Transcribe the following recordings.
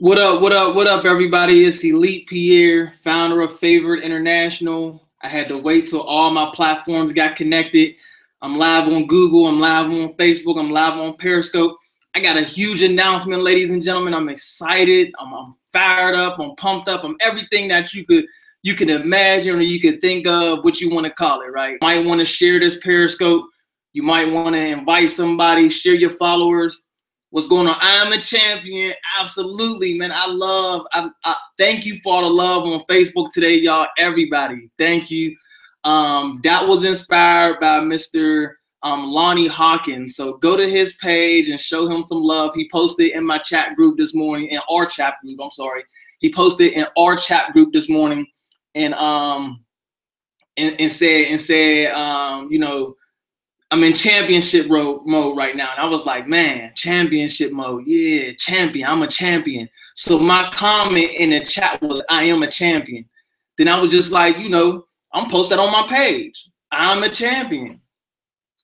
What up, what up, what up, everybody? It's Elite Pierre, founder of Favorite International. I had to wait till all my platforms got connected. I'm live on Google, I'm live on Facebook, I'm live on Periscope. I got a huge announcement, ladies and gentlemen. I'm excited, I'm fired up, I'm pumped up, I'm everything that you can imagine or you could think of, what you want to call it, right? You might want to share this Periscope. You might want to invite somebody, share your followers. What's going on? I'm a champion. Absolutely, man. I thank you for all the love on Facebook today, y'all. Everybody, thank you. That was inspired by Mr. Lonnie Hawkins. So go to his page and show him some love. He posted in my chat group this morning, in our chat group. I'm sorry. He posted in our chat group this morning, and said, you know, I'm in championship mode right now. And I was like, man, championship mode. Yeah, champion. I'm a champion. So my comment in the chat was, I am a champion. Then I was just like, you know, I'm posted on my page. I'm a champion.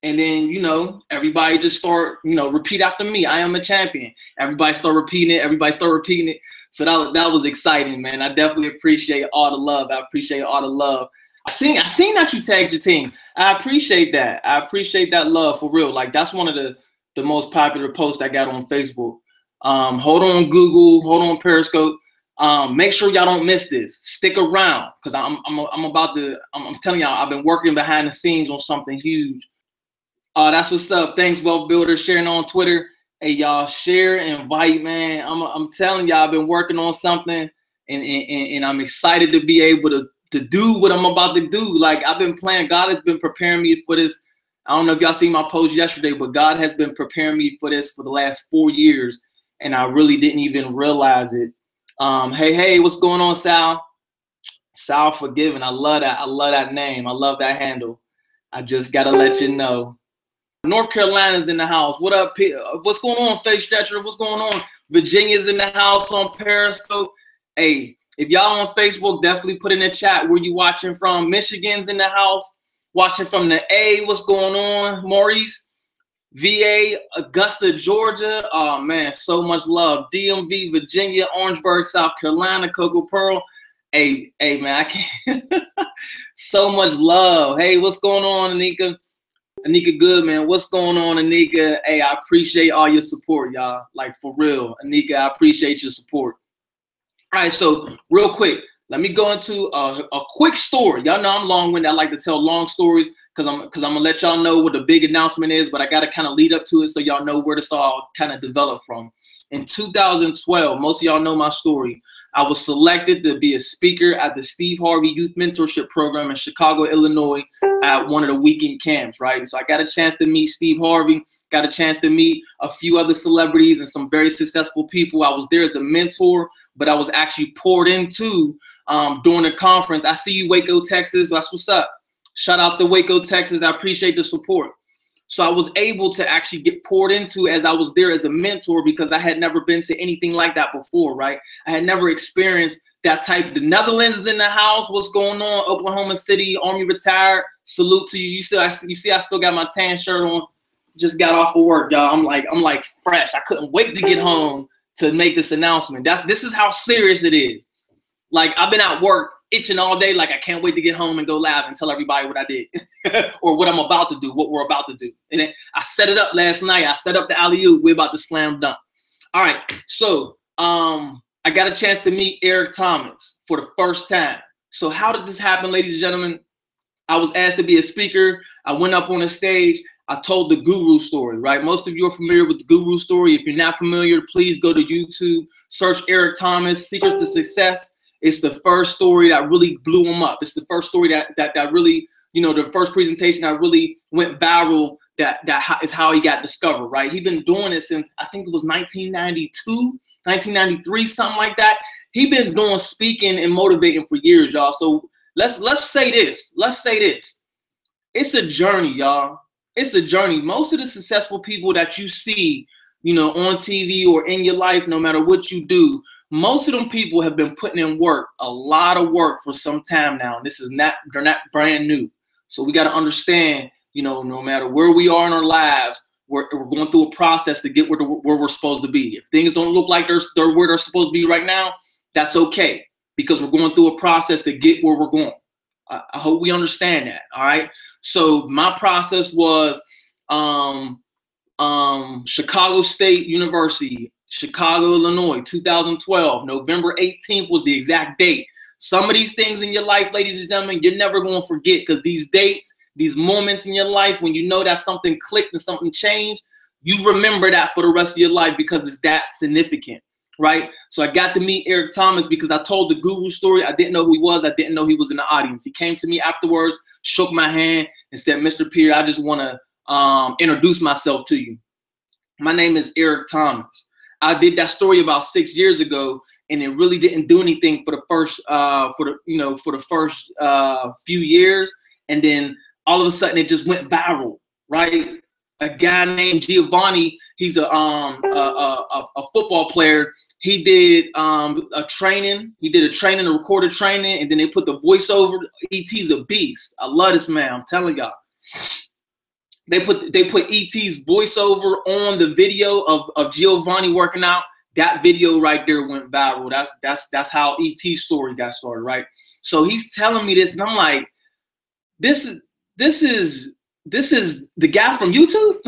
And then, you know, everybody just start, you know, repeat after me. I am a champion. Everybody start repeating it. Everybody start repeating it. So that was exciting, man. I definitely appreciate all the love. I appreciate all the love. I seen that you tagged your team. I appreciate that. I appreciate that love for real. Like, that's one of the most popular posts I got on Facebook. Hold on Google, hold on Periscope. Make sure y'all don't miss this. Stick around, because I'm telling y'all, I've been working behind the scenes on something huge. That's what's up. Thanks, Wealth Builder, sharing on Twitter. Hey, y'all, share, invite, man. I'm telling y'all, I've been working on something, and I'm excited to be able to do what I'm about to do. Like, I've been planning. God has been preparing me for this. I don't know if y'all seen my post yesterday, but God has been preparing me for this for the last 4 years, and I really didn't even realize it. Hey, what's going on, Sal? Sal Forgiven. I love that. I love that name. I love that handle. I just gotta let you know. North Carolina's in the house. What up, what's going on, Face Stretcher? What's going on? Virginia's in the house on Periscope. Hey, if y'all on Facebook, definitely put in the chat where you watching from. Michigan's in the house. Watching from the A. What's going on, Maurice? VA, Augusta, Georgia. Oh, man, so much love. DMV, Virginia, Orangeburg, South Carolina, Cocoa Pearl. Hey, man, I can't. So much love. Hey, what's going on, Anika? Anika Goodman, what's going on, Anika? Hey, I appreciate all your support, y'all. Like, for real. Anika, I appreciate your support. All right, so real quick, let me go into a quick story. Y'all know I'm long-winded. I like to tell long stories because I'm gonna let y'all know what the big announcement is, but I gotta kind of lead up to it so y'all know where this all kind of developed from. In 2012, most of y'all know my story. I was selected to be a speaker at the Steve Harvey Youth Mentorship Program in Chicago, Illinois, at one of the weekend camps, right? So I got a chance to meet Steve Harvey, got a chance to meet a few other celebrities and some very successful people. I was there as a mentor, but I was actually poured into during the conference. I see you, Waco, Texas. That's what's up. Shout out to Waco, Texas. I appreciate the support. So I was able to actually get poured into as I was there as a mentor, because I had never been to anything like that before, right? I had never experienced that type. The Netherlands is in the house. What's going on? Oklahoma City, Army retired. Salute to you. You see, I still got my tan shirt on. Just got off of work, y'all. I'm like fresh. I couldn't wait to get home to make this announcement. This is how serious it is. Like, I've been at work itching all day. Like, I can't wait to get home and go live and tell everybody what I did or what I'm about to do, what we're about to do. And then I set it up last night. I set up the alley-oop. We're about to slam dunk. All right. So I got a chance to meet Eric Thomas for the first time. So how did this happen, ladies and gentlemen? I was asked to be a speaker. I went up on a stage. I told the guru story, right? Most of you are familiar with the guru story. If you're not familiar, please go to YouTube, search Eric Thomas, Secrets to Success. It's the first story that really blew him up. It's the first story that really, you know, the first presentation that really went viral. That is how he got discovered, right? He's been doing it since, I think it was 1992, 1993, something like that. He's been doing speaking and motivating for years, y'all. So let's say this. Let's say this. It's a journey, y'all. It's a journey. Most of the successful people that you see, you know, on TV or in your life, no matter what you do, most of them people have been putting in work, a lot of work for some time now. This is not, they're not brand new. So we got to understand, you know, no matter where we are in our lives, we're going through a process to get where we're supposed to be. If things don't look like they're where they're supposed to be right now, that's okay, because we're going through a process to get where we're going. I hope we understand that. All right. So my process was Chicago State University, Chicago, Illinois, 2012. November 18th was the exact date. Some of these things in your life, ladies and gentlemen, you're never going to forget, because these dates, these moments in your life when you know that something clicked and something changed, you remember that for the rest of your life because it's that significant, right? So I got to meet Eric Thomas because I told the Guru story. I didn't know who he was. I didn't know he was in the audience. He came to me afterwards, shook my hand, and said, Mr. Pierre, I just want to introduce myself to you. My name is Eric Thomas. I did that story about 6 years ago, and it really didn't do anything for the first few years, and then all of a sudden it just went viral, right? A guy named Giovanni, he's a football player. He did a training. He did a training, a recorded training, and then they put the voiceover. ET's a beast. I love this man. I'm telling y'all. They put ET's voiceover on the video of Giovanni working out. That video right there went viral. That's how ET's story got started, right? So he's telling me this, and I'm like, this is the guy from YouTube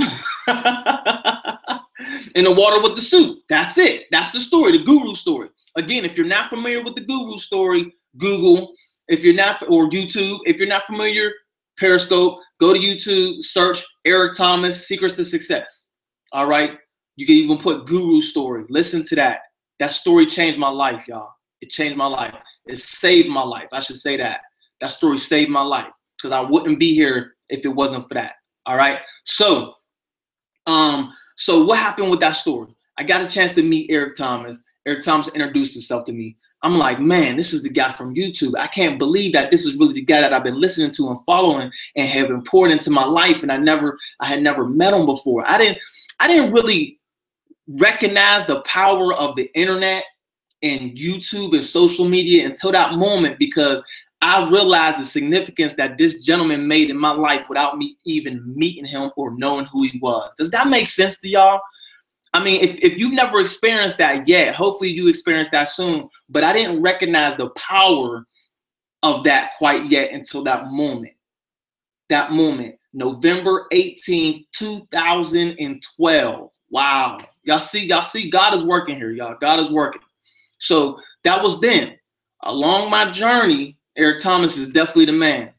in the water with the suit. That's it. That's the story, the Guru story. Again, if you're not familiar with the Guru story, Google. If you're not, or YouTube. If you're not familiar, Periscope. Go to YouTube, search Eric Thomas, Secrets to Success. All right. You can even put Guru story. Listen to that. That story changed my life, y'all. It changed my life. It saved my life. I should say that. That story saved my life, because I wouldn't be here if it wasn't for that. All right. So what happened with that story? I got a chance to meet Eric Thomas. Eric Thomas introduced himself to me. I'm like, man, this is the guy from YouTube. I can't believe that this is really the guy that I've been listening to and following and have been poured into my life. And I had never met him before. I didn't really recognize the power of the internet and YouTube and social media until that moment, because I realized the significance that this gentleman made in my life without me even meeting him or knowing who he was. Does that make sense to y'all? I mean, if you've never experienced that yet, hopefully you experience that soon. But I didn't recognize the power of that quite yet until that moment. That moment, November 18th, 2012. Wow. Y'all see, God is working here, y'all. God is working. So that was then. Along my journey, Eric Thomas is definitely the man.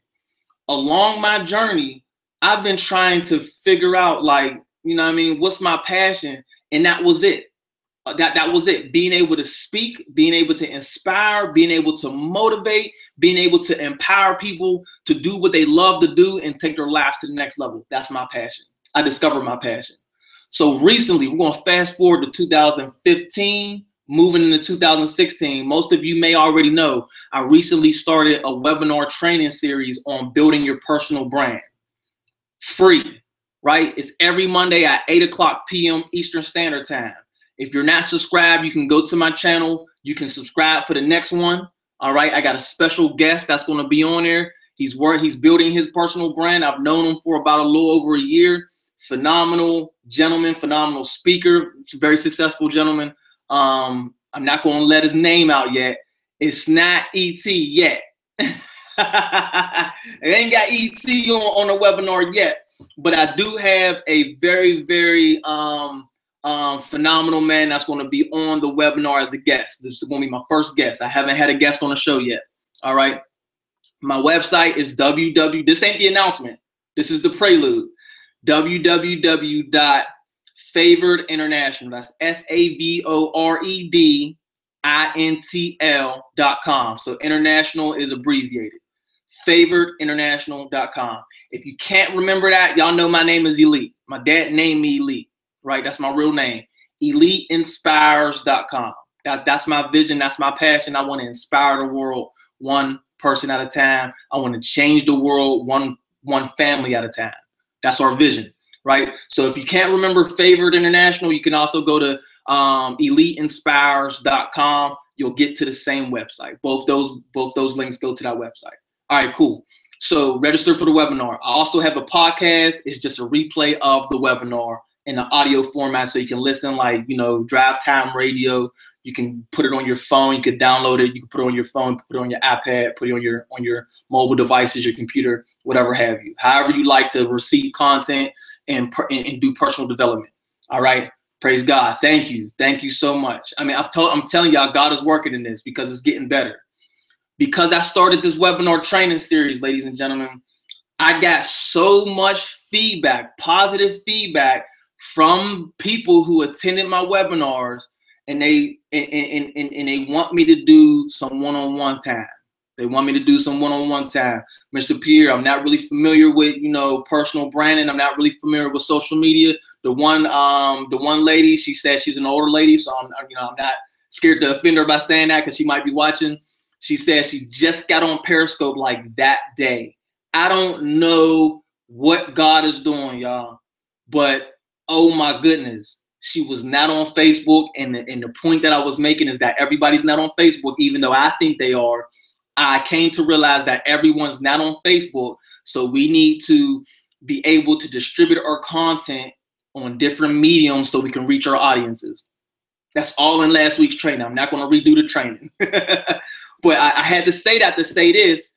Along my journey, I've been trying to figure out, like, you know what I mean, what's my passion? And that was it. That was it. Being able to speak, being able to inspire, being able to motivate, being able to empower people to do what they love to do and take their lives to the next level. That's my passion. I discovered my passion. So recently, we're going to fast forward to 2015, moving into 2016. Most of you may already know, I recently started a webinar training series on building your personal brand. Free. Right? It's every Monday at 8:00 p.m. Eastern Standard Time. If you're not subscribed, you can go to my channel. You can subscribe for the next one. All right. I got a special guest that's going to be on there. He's building his personal brand. I've known him for about a little over a year. Phenomenal gentleman, phenomenal speaker, very successful gentleman. I'm not going to let his name out yet. It's not ET yet. It ain't got ET on the webinar yet. But I do have a very, very phenomenal man that's going to be on the webinar as a guest. This is going to be my first guest. I haven't had a guest on the show yet. All right. My website is This ain't the announcement. This is the prelude. www.favoredinternational. That's FAVOREDINTL.com. So international is abbreviated. favoredinternational.com. If you can't remember that, y'all know my name is Elite. My dad named me Elite, right? That's my real name. EliteInspires.com. That's my vision. That's my passion. I want to inspire the world one person at a time. I want to change the world one family at a time. That's our vision, right? So if you can't remember Favored International, you can also go to EliteInspires.com. You'll get to the same website. Both those links go to that website. All right, cool. So register for the webinar. I also have a podcast. It's just a replay of the webinar. in the audio format, so you can listen like, you know, drive time radio. You can put it on your phone. You can download it. You can put it on your phone, put it on your iPad, put it on your mobile devices, your computer, whatever have you. However you like to receive content and do personal development. All right. Praise God. Thank you. Thank you so much. I mean, I'm telling y'all, God is working in this because it's getting better. Because I started this webinar training series, ladies and gentlemen, I got so much feedback, positive feedback from people who attended my webinars, and they want me to do some one-on-one time. They want me to do some one-on-one time. Mr. Pierre, I'm not really familiar with, you know, personal branding. I'm not really familiar with social media. The one lady, she said she's an older lady, so I'm not scared to offend her by saying that because she might be watching. She said she just got on Periscope like that day. I don't know what God is doing, y'all, but oh my goodness, she was not on Facebook. And the point that I was making is that everybody's not on Facebook, even though I think they are. I came to realize that everyone's not on Facebook, so we need to be able to distribute our content on different mediums so we can reach our audiences. That's all in last week's training. I'm not going to redo the training. But I had to say that to say this,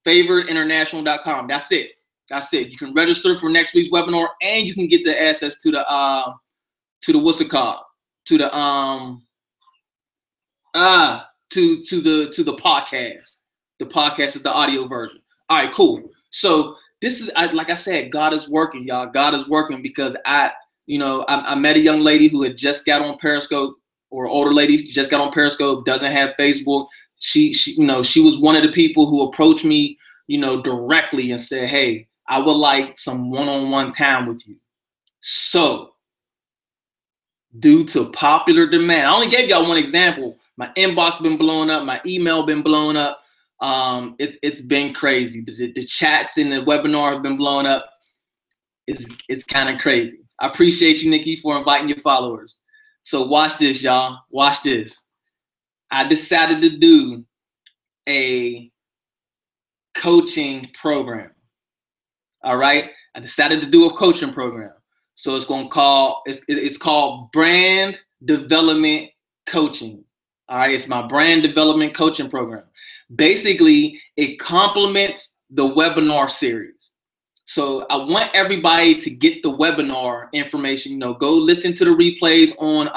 favoredinternational.com. That's it. That's it. You can register for next week's webinar, and you can get the access to the what's it called? To the to the podcast. The podcast is the audio version. All right, cool. So this is, like I said, God is working, y'all. God is working because I met a young lady who had just got on Periscope, or older lady just got on Periscope, doesn't have Facebook. She was one of the people who approached me, directly and said, hey, I would like some one-on-one time with you. So due to popular demand, I only gave y'all one example. My inbox been blowing up. My email been blowing up. It's been crazy. The chats in the webinar have been blowing up. It's kind of crazy. I appreciate you, Nikki, for inviting your followers. So watch this, y'all. Watch this. I decided to do a coaching program. All right. I decided to do a coaching program. So it's called Brand Development Coaching. All right. It's my brand development coaching program. Basically, it complements the webinar series. So I want everybody to get the webinar information. Go listen to the replays on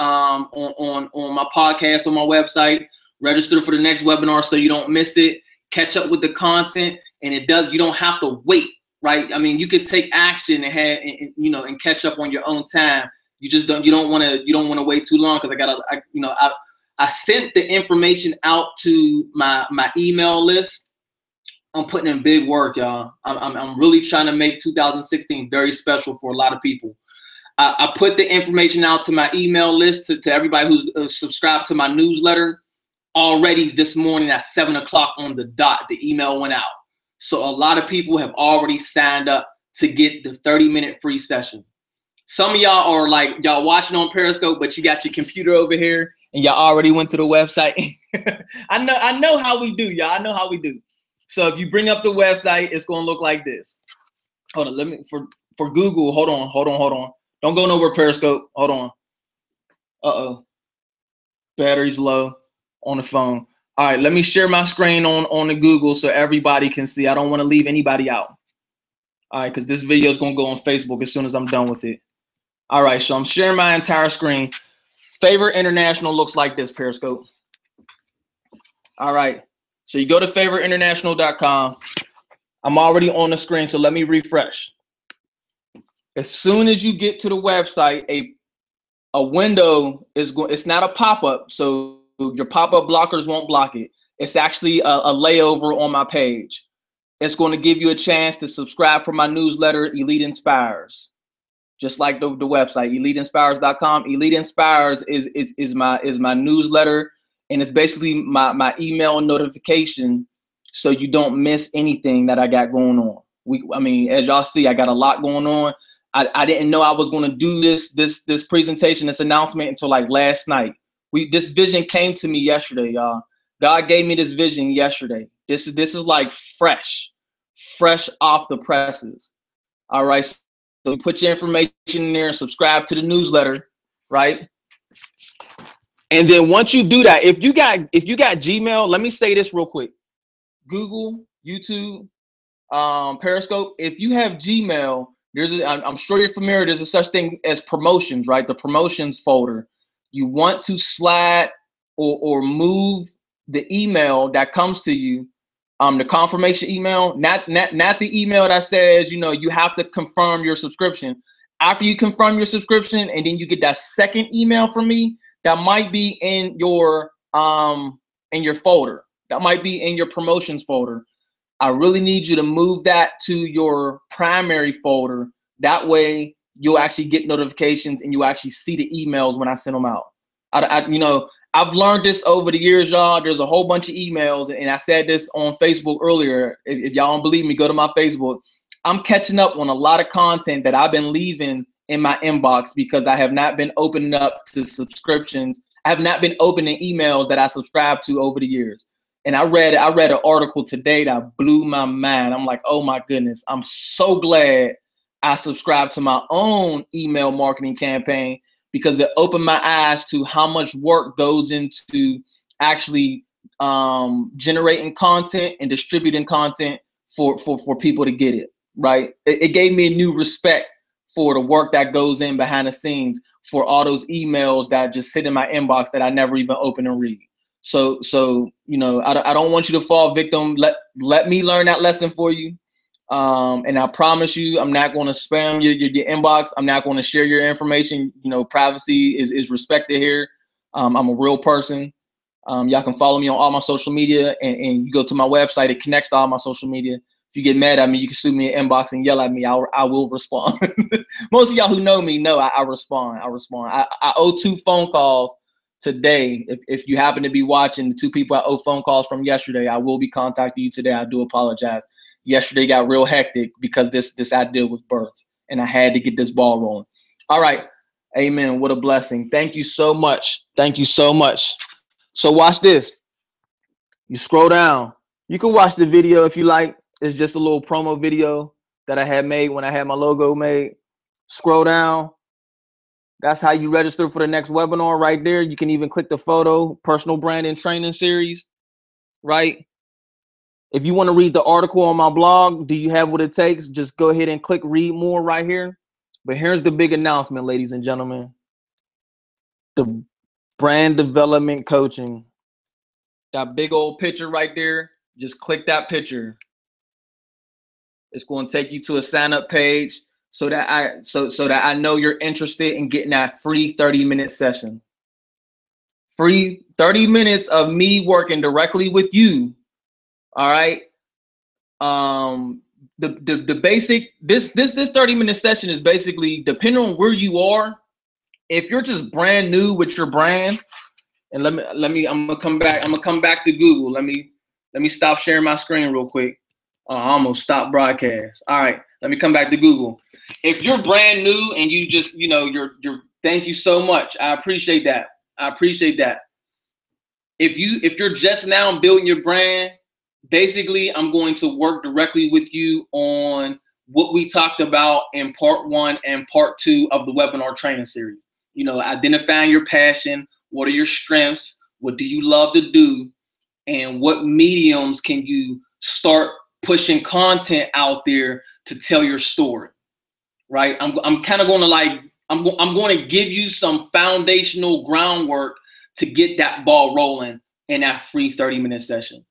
my podcast, on my website. Register for the next webinar so you don't miss it. Catch up with the content, and you don't have to wait, right? I mean, you could take action and catch up on your own time. You don't want to wait too long, because I sent the information out to my email list. I'm putting in big work, y'all. I'm really trying to make 2016 very special for a lot of people. I put the information out to my email list, to everybody who's subscribed to my newsletter already this morning at 7 o'clock on the dot. The email went out. So a lot of people have already signed up to get the 30-minute free session. Some of y'all are like, y'all watching on Periscope, but you got your computer over here and y'all already went to the website. I know how we do, y'all. I know how we do. So if you bring up the website, it's going to look like this. Hold on, for Google, hold on. Don't go nowhere, Periscope. Hold on. Uh-oh. Battery's low on the phone. All right, let me share my screen on the Google so everybody can see. I don't want to leave anybody out. All right, because this video is going to go on Facebook as soon as I'm done with it. All right, so I'm sharing my entire screen. Favorite International looks like this, Periscope. All right. So you go to favoriteinternational.com. I'm already on the screen, so let me refresh. As soon as you get to the website, a window is going. It's not a pop-up, so your pop-up blockers won't block it. It's actually a layover on my page. It's going to give you a chance to subscribe for my newsletter, Elite Inspires, just like the website, eliteinspires.com. Elite Inspires is my newsletter. And it's basically my email notification, so you don't miss anything that I got going on. As y'all see, I got a lot going on. I didn't know I was going to do this presentation, this announcement, until like last night. This vision came to me yesterday, y'all. God gave me this vision yesterday. This is like fresh off the presses. All right. So you put your information in there and subscribe to the newsletter, right? And then once you do that, if you got Gmail, let me say this real quick. Google, YouTube, Periscope. If you have Gmail, I'm sure you're familiar. There's a such thing as promotions, right? The promotions folder. You want to slide or move the email that comes to you, the confirmation email, not the email that says, you have to confirm your subscription. After you confirm your subscription, and then you get that second email from me, that might be in your folder. That might be in your promotions folder. I really need you to move that to your primary folder. That way you'll actually get notifications and you actually see the emails when I send them out. I've learned this over the years, y'all. There's a whole bunch of emails, and I said this on Facebook earlier. If y'all don't believe me, go to my Facebook. I'm catching up on a lot of content that I've been leaving in my inbox because I have not been opening up to subscriptions. I have not been opening emails that I subscribed to over the years. And I read an article today that blew my mind. I'm like, oh my goodness, I'm so glad I subscribed to my own email marketing campaign, because it opened my eyes to how much work goes into actually generating content and distributing content for people to get it, right? It gave me a new respect for the work that goes in behind the scenes for all those emails that just sit in my inbox that I never even open and read. So I don't want you to fall victim. Let me learn that lesson for you. And I promise you, I'm not going to spam your inbox. I'm not going to share your information. Privacy is respected here. I'm a real person. Y'all can follow me on all my social media, and you go to my website. It connects to all my social media. If you get mad at me, you can shoot me an inbox and yell at me. I will respond. Most of y'all who know me know I respond. I owe 2 phone calls today. If you happen to be watching, the 2 people I owe phone calls from yesterday, I will be contacting you today. I do apologize. Yesterday got real hectic because this idea was birthed, and I had to get this ball rolling. All right. Amen. What a blessing. Thank you so much. Thank you so much. So watch this. You scroll down. You can watch the video if you like. It's just a little promo video that I had made when I had my logo made. Scroll down. That's how you register for the next webinar right there. You can even click the photo, personal branding training series, right? If you want to read the article on my blog, do you have what it takes? Just go ahead and click read more right here. But here's the big announcement, ladies and gentlemen. The brand development coaching. That big old picture right there. Just click that picture. It's going to take you to a sign up page so that I know you're interested in getting that free 30-minute session. Free 30 minutes of me working directly with you. All right. The basic, this 30-minute session is basically, depending on where you are, if you're just brand new with your brand, and I'm gonna come back to Google. Let me stop sharing my screen real quick. I almost stopped broadcast. All right, let me come back to Google. If you're brand new and you just, you're thank you so much. I appreciate that. If you're just now building your brand, basically, I'm going to work directly with you on what we talked about in part 1 and part 2 of the webinar training series. Identifying your passion. What are your strengths? What do you love to do? And what mediums can you start pushing content out there to tell your story, right? I'm kind of going to I'm going to give you some foundational groundwork to get that ball rolling in that free 30-minute session.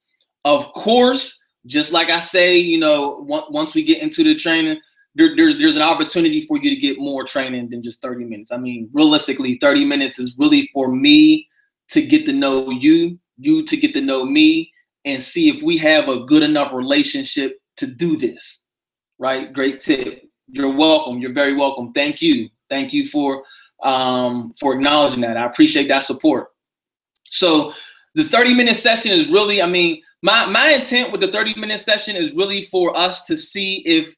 Of course, just like I say, once we get into the training, there's an opportunity for you to get more training than just 30 minutes. I mean, realistically, 30 minutes is really for me to get to know you to get to know me, and see if we have a good enough relationship to do this, right? Great tip. You're welcome. You're very welcome. Thank you. Thank you for acknowledging that. I appreciate that support. So the 30-minute session is really, my intent with the 30-minute session is really for us to see if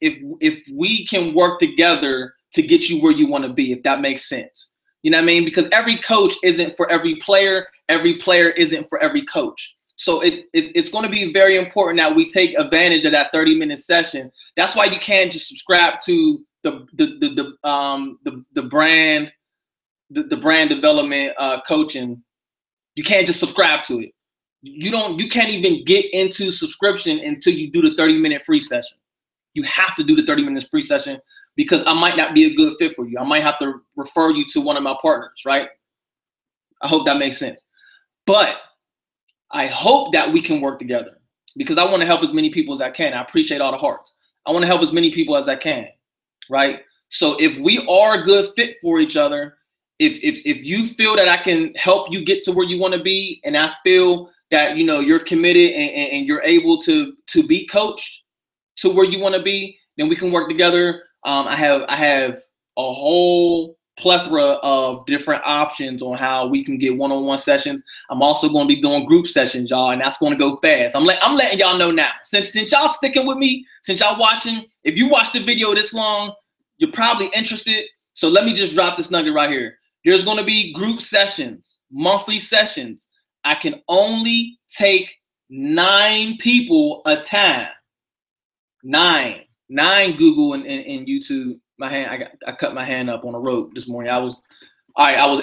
we can work together to get you where you want to be, if that makes sense. You know what I mean? Because every coach isn't for every player isn't for every coach. So it's going to be very important that we take advantage of that 30-minute session. That's why you can't just subscribe to the brand development coaching, you can't just subscribe to it. You can't even get into subscription until you do the 30-minute free session. You have to do the 30 minutes free session because I might not be a good fit for you. I might have to refer you to one of my partners, right? I hope that makes sense. But I hope that we can work together because I want to help as many people as I can. I appreciate all the hearts. I want to help as many people as I can, right? So if we are a good fit for each other, if you feel that I can help you get to where you want to be, and I feel that you're committed and you're able to be coached to where you want to be, then we can work together. I have a whole plethora of different options on how we can get one-on-one sessions. I'm also going to be doing group sessions, y'all, and that's going to go fast. I'm letting y'all know now. Since y'all sticking with me, since y'all watching, if you watched the video this long, you're probably interested. So let me just drop this nugget right here. There's going to be group sessions, monthly sessions. I can only take 9 people a time. 9 Google and YouTube. My hand, I cut my hand up on a rope this morning. I was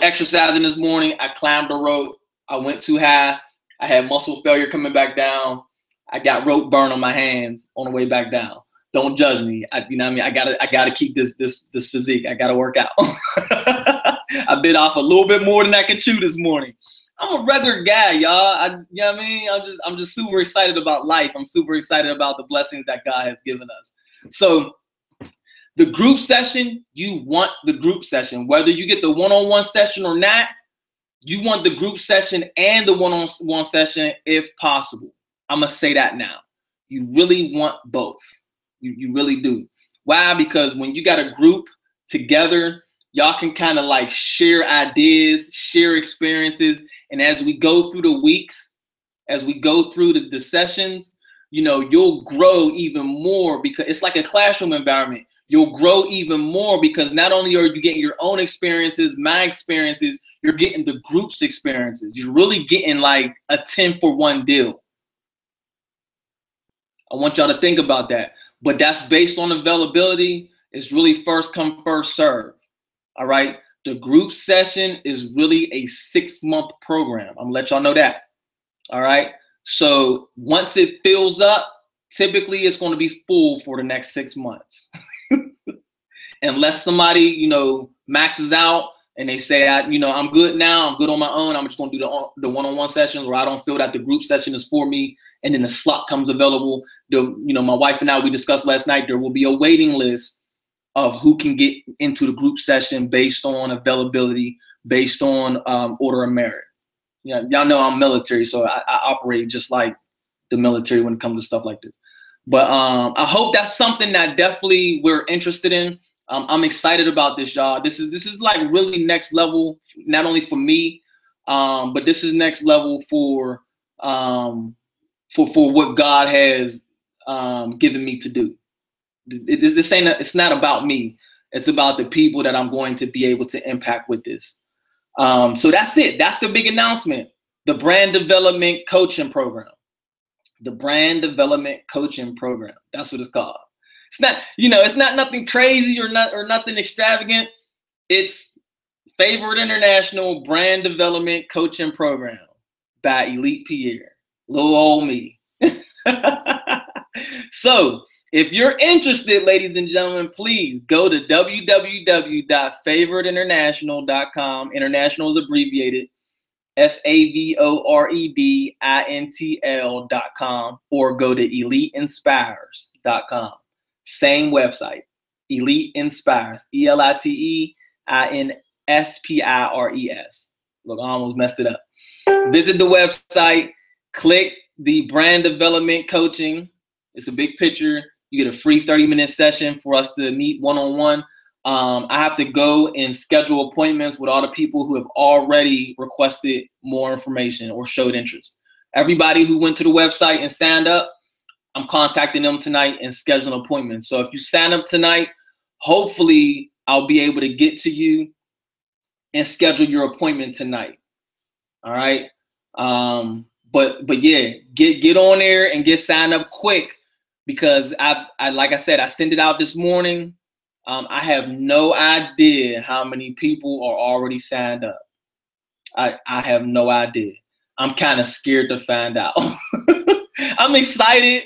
exercising this morning. I climbed a rope. I went too high. I had muscle failure coming back down. I got rope burn on my hands on the way back down. Don't judge me. I gotta keep this physique. I gotta work out. I bit off a little bit more than I can chew this morning. I'm a regular guy, y'all. I'm just super excited about life. I'm super excited about the blessings that God has given us. So the group session, you want the group session. Whether you get the one-on-one session or not, you want the group session and the one-on-one session if possible. I'm going to say that now. You really want both. You really do. Why? Because when you got a group together, y'all can kind of like share ideas, share experiences. And as we go through the weeks, as we go through the sessions, you'll grow even more because it's like a classroom environment. You'll grow even more because not only are you getting your own experiences, my experiences, you're getting the group's experiences. You're really getting like a 10-for-1 deal. I want y'all to think about that. But that's based on availability. It's really first come, first serve. All right. The group session is really a 6-month program. I'm gonna let y'all know that. All right. So once it fills up, typically it's going to be full for the next 6 months. Unless somebody, maxes out and they say, I'm good now. I'm good on my own. I'm just going to do the one-on-one sessions where I don't feel that the group session is for me. And then the slot comes available. My wife and I, we discussed last night, there will be a waiting list of who can get into the group session based on availability, based on order of merit. Y'all know I'm military, so I operate just like the military when it comes to stuff like this. But I hope that's something that definitely we're interested in. I'm excited about this, y'all. This is like really next level, not only for me, but this is next level for what God has given me to do. It's not about me. It's about the people that I'm going to be able to impact with this. So that's it. That's the big announcement. The brand development coaching program. The brand development coaching program. That's what it's called. It's not, it's not nothing crazy or nothing extravagant. It's Favorite International Brand Development Coaching Program by Elite Pierre. Little old me. So if you're interested, ladies and gentlemen, please go to www.favoriteinternational.com. International is abbreviated. FAVOREDINTL.com, or go to EliteInspires.com. Same website, Elite Inspires, EliteInspires. Look, I almost messed it up. Visit the website, click the brand development coaching. It's a big picture. You get a free 30-minute session for us to meet one-on-one. I have to go and schedule appointments with all the people who have already requested more information or showed interest. Everybody who went to the website and signed up, I'm contacting them tonight and scheduling appointments. So if you sign up tonight, hopefully I'll be able to get to you and schedule your appointment tonight. All right. But yeah, get on there and get signed up quick because I like I said, I sent it out this morning. I have no idea how many people are already signed up. I have no idea. I'm kind of scared to find out. I'm excited,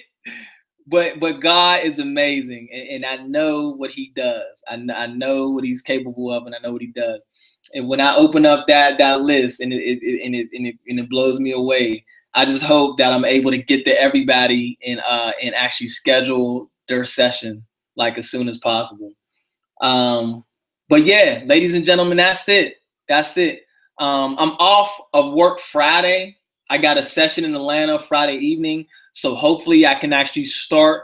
but God is amazing, and I know what He does. I know what He's capable of, and I know what He does. And when I open up that list, and it blows me away, I just hope that I'm able to get to everybody and actually schedule their session like as soon as possible. But yeah, ladies and gentlemen, that's it. That's it. I'm off of work Friday. I got a session in Atlanta Friday evening, so hopefully I can actually start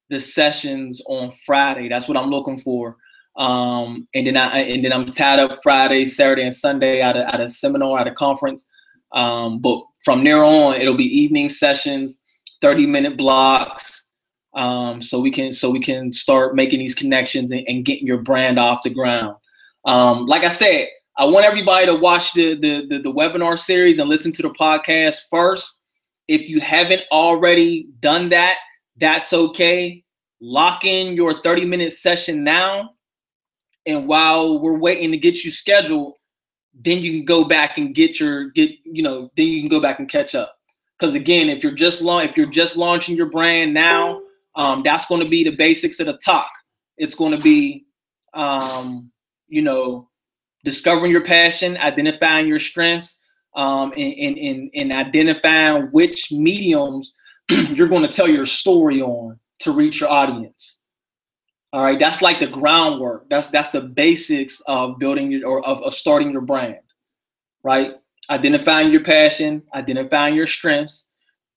the sessions on Friday. That's what I'm looking for. And then I'm tied up Friday, Saturday, and Sunday at a seminar, at a conference. But from there on, it'll be evening sessions, 30-minute blocks. So we can start making these connections and getting your brand off the ground. Like I said, I want everybody to watch the webinar series and listen to the podcast first. If you haven't already done that, that's okay. Lock in your 30-minute session now. And while we're waiting to get you scheduled, then you can go back and then you can go back and catch up. Because again, if you're just launching your brand now, that's going to be the basics of the talk. It's going to be, discovering your passion, identifying your strengths, and identifying which mediums you're going to tell your story on to reach your audience. All right, that's like the groundwork. That's the basics of building of starting your brand, right? Identifying your passion, identifying your strengths,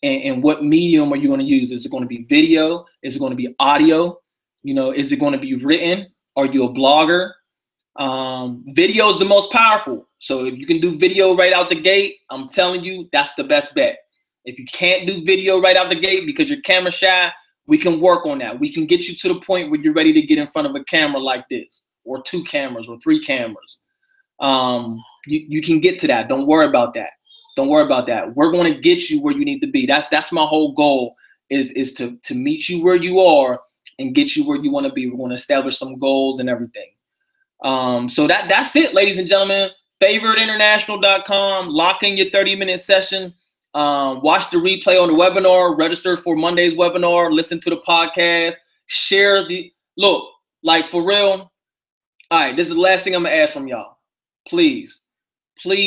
and what medium are you going to use? Is it going to be video? Is it going to be audio? Is it going to be written? Are you a blogger? Video is the most powerful. So if you can do video right out the gate, I'm telling you, that's the best bet. If you can't do video right out the gate because you're camera shy, we can work on that. We can get you to the point where you're ready to get in front of a camera like this, or 2 cameras or 3 cameras. You can get to that. Don't worry about that. Don't worry about that. We're going to get you where you need to be. That's my whole goal is to meet you where you are and get you where you want to be. We're going to establish some goals and everything. So that's it, ladies and gentlemen. Favoriteinternational.com. Lock in your 30-minute session. Watch the replay on the webinar. Register for Monday's webinar. Listen to the podcast. Share look, like for real. All right, this is the last thing I'm gonna ask from y'all. Please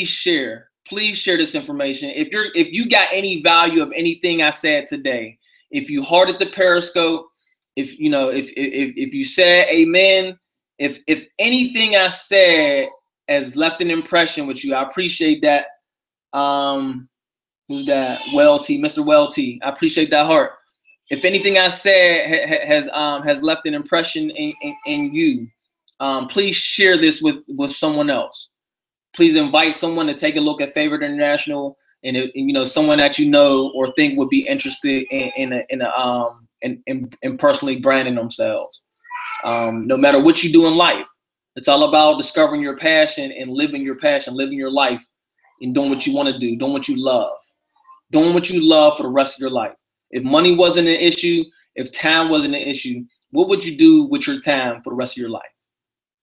share. Please share this information. If you got any value of anything I said today, if you hearted the Periscope, if you said amen, if anything I said has left an impression with you, I appreciate that. Who's that? Mr. Welty. I appreciate that heart. If anything I said has left an impression in you, please share this with someone else. Please invite someone to take a look at Favorite International, and someone that you know or think would be interested in personally branding themselves. No matter what you do in life, it's all about discovering your passion and living your passion, living your life, and doing what you want to do, doing what you love for the rest of your life. If money wasn't an issue, if time wasn't an issue, what would you do with your time for the rest of your life?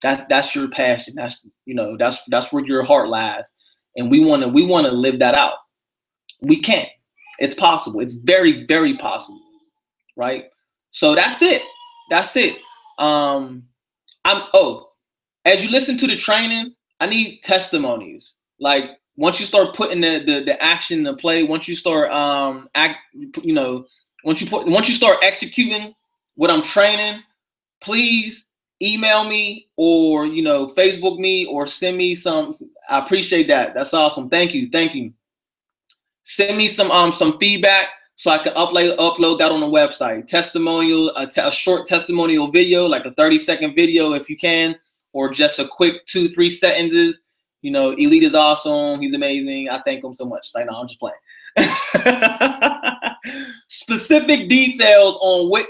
That's your passion. That's where your heart lies, and we want to live that out. We can. It's possible. It's very, very possible, right? So that's it. That's it. As you listen to the training, I need testimonies. Like once you start putting the action into play, once you start once you start executing what I'm training, please email me or Facebook me or send me some. I appreciate that. That's awesome. Thank you. Send me some feedback so I can upload that on the website. Testimonial, a short testimonial video, like a 30-second video if you can, or just a quick 2-3 sentences. Elite is awesome. He's amazing. I thank him so much. Like, no, I'm just playing. Specific details on what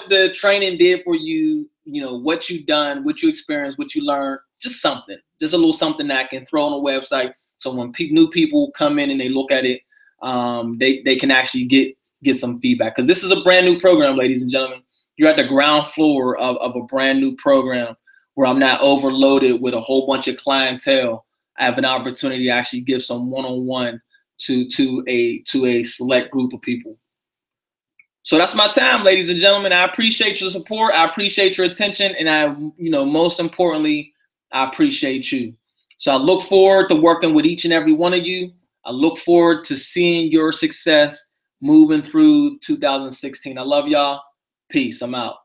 the training did for you, what you've done, what you experienced, what you learned, just a little something that I can throw on the website. So when new people come in and they look at it, they can actually get some feedback. Because this is a brand new program, ladies and gentlemen. You're at the ground floor of a brand new program where I'm not overloaded with a whole bunch of clientele. I have an opportunity to actually give some one-on-one to a select group of people. So that's my time, ladies and gentlemen. I appreciate your support. I appreciate your attention. And I, most importantly, I appreciate you. So I look forward to working with each and every one of you. I look forward to seeing your success moving through 2016. I love y'all. Peace. I'm out.